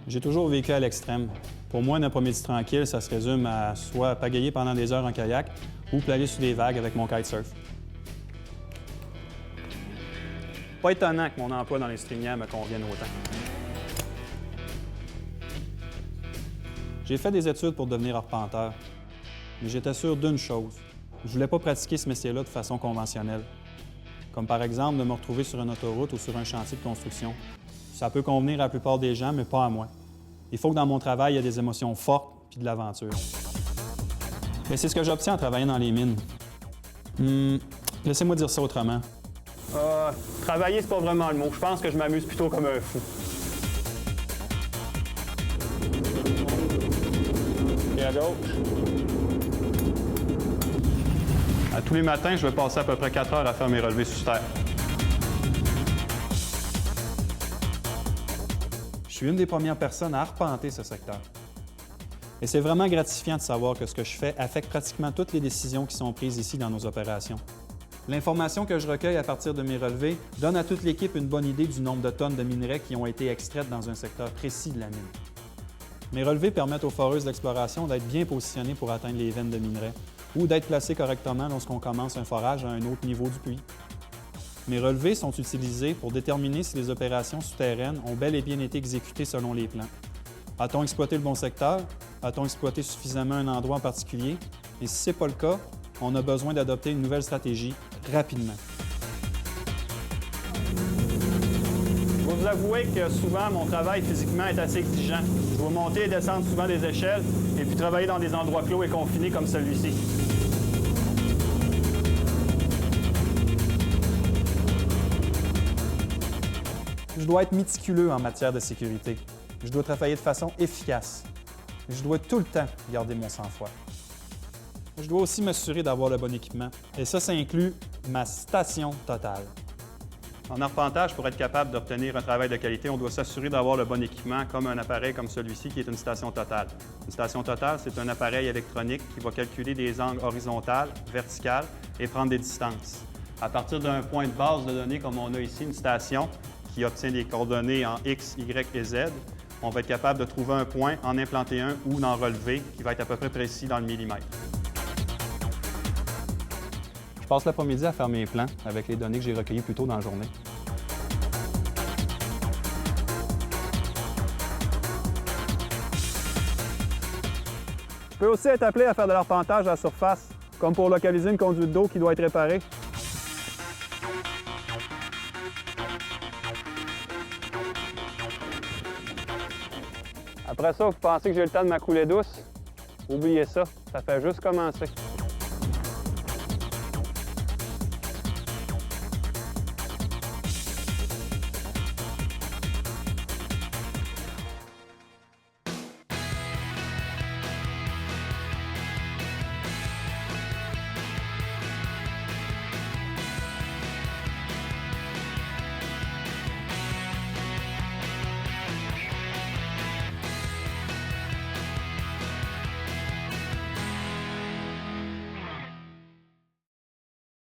J'ai toujours vécu à l'extrême. Pour moi, un après-midi tranquille, ça se résume à soit pagayer pendant des heures en kayak ou planer sur des vagues avec mon kitesurf. Pas étonnant que mon emploi dans les stringants me convienne autant. J'ai fait des études pour devenir arpenteur, mais j'étais sûr d'une chose. Je voulais pas pratiquer ce métier-là de façon conventionnelle. Comme par exemple de me retrouver sur une autoroute ou sur un chantier de construction. Ça peut convenir à la plupart des gens, mais pas à moi. Il faut que dans mon travail, il y ait des émotions fortes puis de l'aventure. Mais c'est ce que j'obtiens en travaillant dans les mines. Laissez-moi dire ça autrement. Travailler, c'est pas vraiment le mot. Je pense que je m'amuse plutôt comme un fou. Et à gauche. À tous les matins, je vais passer à peu près 4 heures à faire mes relevés sur terre. Je suis une des premières personnes à arpenter ce secteur. Et c'est vraiment gratifiant de savoir que ce que je fais affecte pratiquement toutes les décisions qui sont prises ici dans nos opérations. L'information que je recueille à partir de mes relevés donne à toute l'équipe une bonne idée du nombre de tonnes de minerais qui ont été extraites dans un secteur précis de la mine. Mes relevés permettent aux foreuses d'exploration d'être bien positionnées pour atteindre les veines de minerais ou d'être placées correctement lorsqu'on commence un forage à un autre niveau du puits. Mes relevés sont utilisés pour déterminer si les opérations souterraines ont bel et bien été exécutées selon les plans. A-t-on exploité le bon secteur? A-t-on exploité suffisamment un endroit en particulier? Et si ce n'est pas le cas, on a besoin d'adopter une nouvelle stratégie rapidement. Je dois vous avouer que souvent, mon travail physiquement est assez exigeant. Je dois monter et descendre souvent des échelles et puis travailler dans des endroits clos et confinés comme celui-ci. Je dois être méticuleux en matière de sécurité. Je dois travailler de façon efficace. Je dois tout le temps garder mon sang-froid. Je dois aussi m'assurer d'avoir le bon équipement. Et ça inclut ma station totale. En arpentage, pour être capable d'obtenir un travail de qualité, on doit s'assurer d'avoir le bon équipement, comme un appareil comme celui-ci qui est une station totale. Une station totale, c'est un appareil électronique qui va calculer des angles horizontales, verticales et prendre des distances. À partir d'un point de base de données, comme on a ici, une station qui obtient des coordonnées en X, Y et Z, on va être capable de trouver un point, en implanter un ou d'en relever qui va être à peu près précis dans le millimètre. Je passe l'après-midi à faire mes plans avec les données que j'ai recueillies plus tôt dans la journée. Je peux aussi être appelé à faire de l'arpentage à la surface, comme pour localiser une conduite d'eau qui doit être réparée. Après ça, vous pensez que j'ai le temps de m'accouler douce? Oubliez ça, ça fait juste commencer.